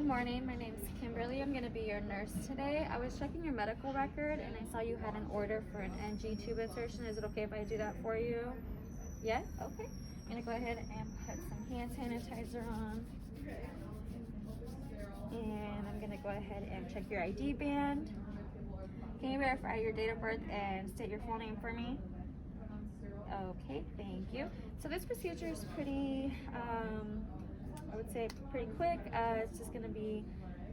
Good morning, my name is Kimberly. I'm going to be your nurse today. I was checking your medical record and I saw you had an order for an NG tube insertion. Is it okay if I do that for you? Yeah? Okay. I'm going to go ahead and put some hand sanitizer on. And I'm going to go ahead and check your ID band. Can you verify your date of birth and state your full name for me? Okay, thank you. So this procedure is pretty, I would say pretty quick. It's just going to be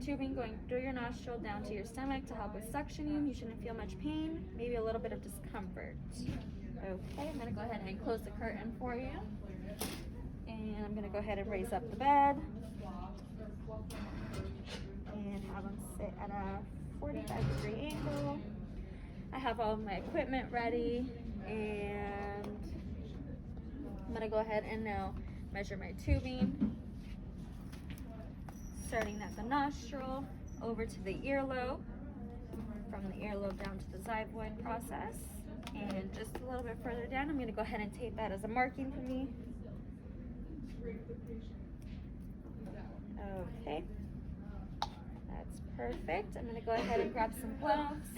tubing going through your nostril down to your stomach to help with suctioning. You shouldn't feel much pain, maybe a little bit of discomfort. Okay, I'm going to go ahead and close the curtain for you. And I'm going to go ahead and raise up the bed. And have them sit at a 45-degree angle. I have all of my equipment ready. And I'm going to go ahead and now measure my tubing. Starting at the nostril, over to the earlobe, from the earlobe down to the xiphoid process, and just a little bit further down, I'm going to go ahead and tape that as a marking for me. Okay, that's perfect. I'm going to go ahead and grab some gloves.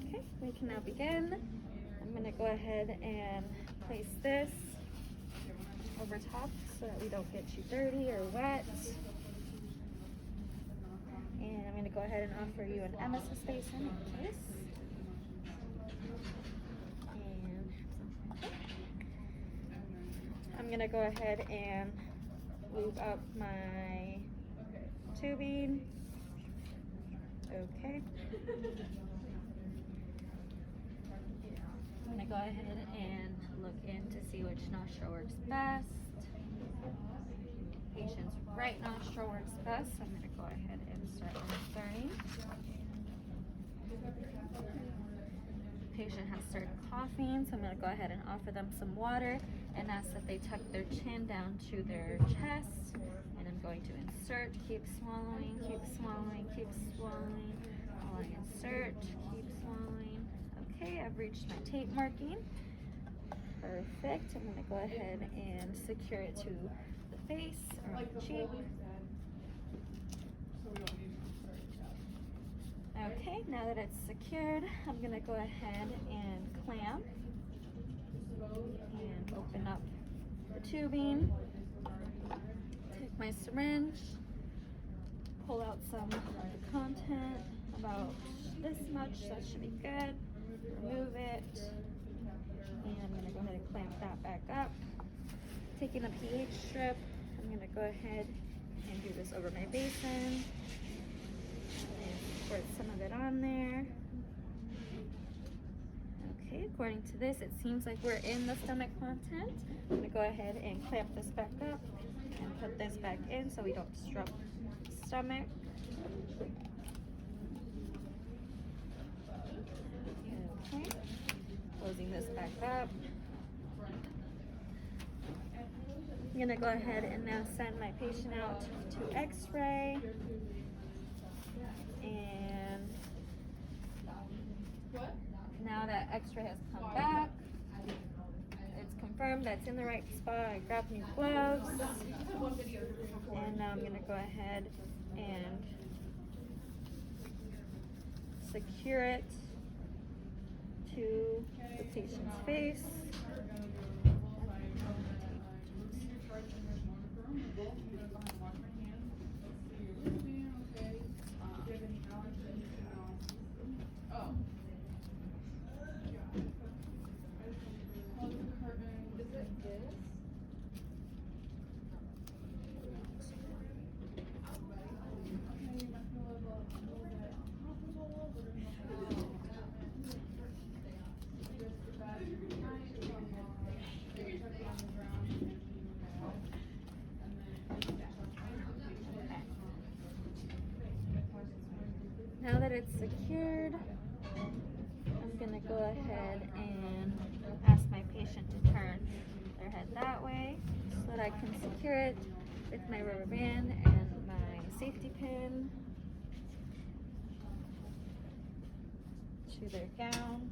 Okay, we can now begin. I'm going to go ahead and place this over top so that we don't get you dirty or wet. And I'm going to go ahead and offer you an emesis basin in case. And I'm going to go ahead and lube up my tubing. Okay. I'm going to go ahead and look in to see which nostril works best. Patient's right nostril works best, so I'm going to go ahead and start inserting. Patient has started coughing, so I'm going to go ahead and offer them some water and ask that they tuck their chin down to their chest. And I'm going to insert, keep swallowing, keep swallowing, keep swallowing. While I insert, keep swallowing. Okay, I've reached my tape marking. Perfect. I'm going to go ahead and secure it to the face or the cheek. Okay, now that it's secured, I'm going to go ahead and clamp and open up the tubing. Take my syringe, pull out some of the content, about this much, that should be good. Remove it, and I'm going to go ahead and clamp that back up. Taking a pH strip, I'm going to go ahead and do this over my basin and squirt some of it on there. Okay, according to this, it seems like we're in the stomach content. I'm going to go ahead and clamp this back up and put this back in so we don't disrupt the stomach. Okay, closing this back up. I'm going to go ahead and now send my patient out to x-ray. And now that x-ray has come back, it's confirmed that's in the right spot. I grabbed new gloves. And now I'm going to go ahead and secure it to the patient's face. Now that it's secured, I'm going to go ahead and ask my patient to turn their head that way so that I can secure it with my rubber band and my safety pin to their gown.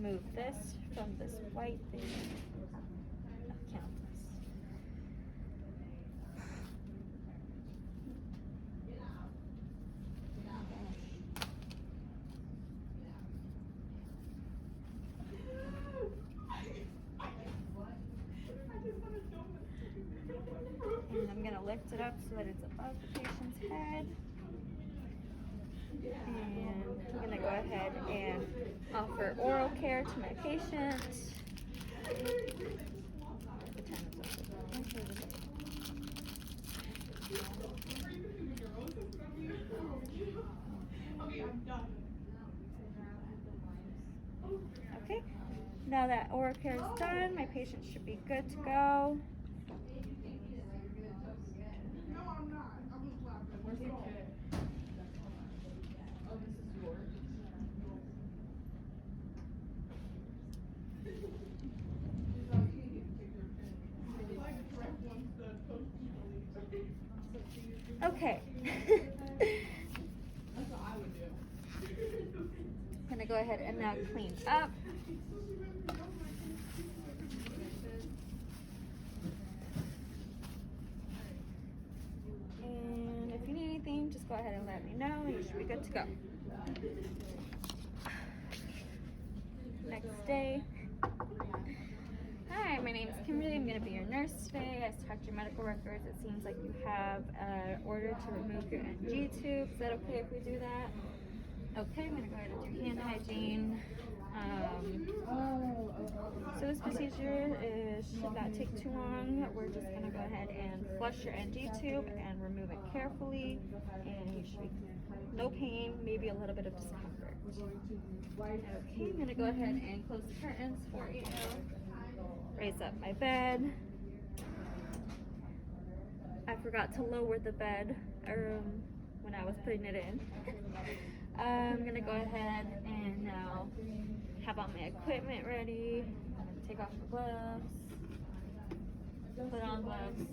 remove this from this white thing. Count this. And I'm going to lift it up so that it's above the patient's head. And I'm going to go ahead and offer oral care to my patient. What time is it? Okay, now that oral care is done, my patient should be good to go. Okay. I'm gonna go ahead and now clean up. And if you need anything, just go ahead and let me know. You should be good to go. Next day. Hi, my name is Kimberly. I'm going to be your nurse today. I checked your medical records. It seems like you have an order to remove your NG tube. Is that okay if we do that? Okay, I'm going to go ahead and do hand hygiene. So this procedure should not take too long. We're just going to go ahead and flush your NG tube and remove it carefully. And you should be no pain, maybe a little bit of discomfort. Okay, I'm going to go ahead and close the curtains for you. Raise up my bed. I forgot to lower the bed when I was putting it in. I'm gonna go ahead and now have all my equipment ready. I'm gonna take off the gloves, put on gloves.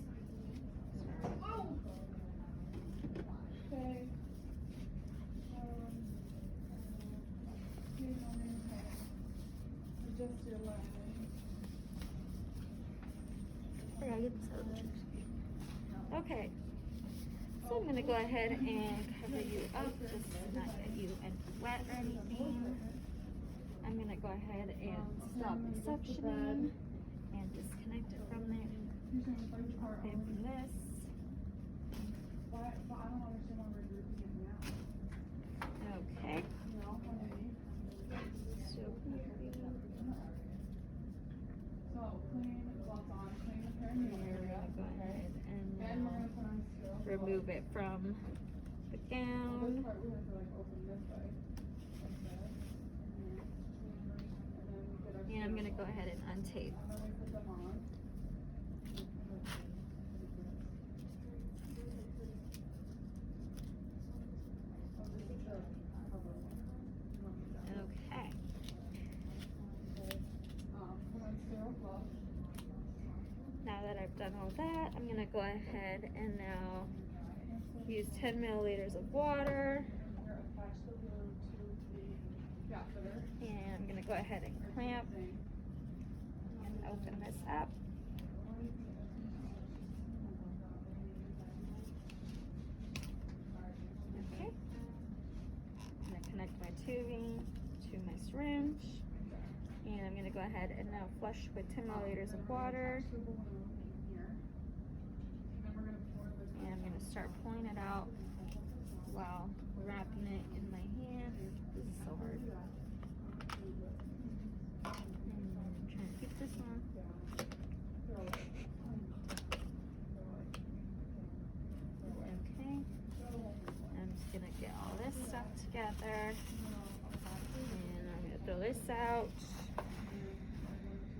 Okay. Adjust your leg. Okay, so I'm going to go ahead and cover you up, just not get you wet or anything. I'm going to go ahead and stop the suctioning and disconnect it from there. And from this. Okay. So clean gloves on, clean the perineum area. Go ahead and And we're gonna put on sterile gloves. remove it from the This gown. part we have to like open this way. Like that. And then we get our. And I'm going to go ahead and untape. And then we put them on. Oh, this is the cover one. You want me to- Okay. Put on sterile gloves. Now that I've done all that, I'm going to go ahead and now use 10 milliliters of water. We're gonna attach the glue to the catheter. And I'm going to go ahead and clamp and open this up. Okay. I'm going to connect my tubing to my syringe. And I'm going to go ahead and now flush with 10 milliliters of water. And I'm going to start pulling it out while wrapping it in my hand. This is so hard. And I'm trying to keep this on. Okay. I'm just going to get all this stuff together. And I'm going to throw this out.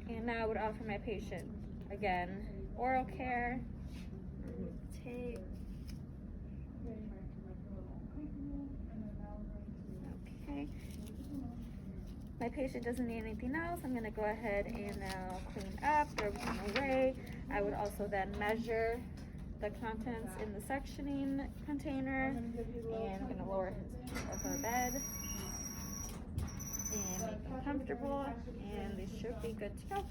And now I would offer my patient, again, oral care. Remove the tape. Okay. My patient doesn't need anything else. I'm going to go ahead and now clean up, throw everything away. I would also then measure the contents in the suctioning container. And I'm going to lower his or her bed. and make them comfortable, and they should be good to go.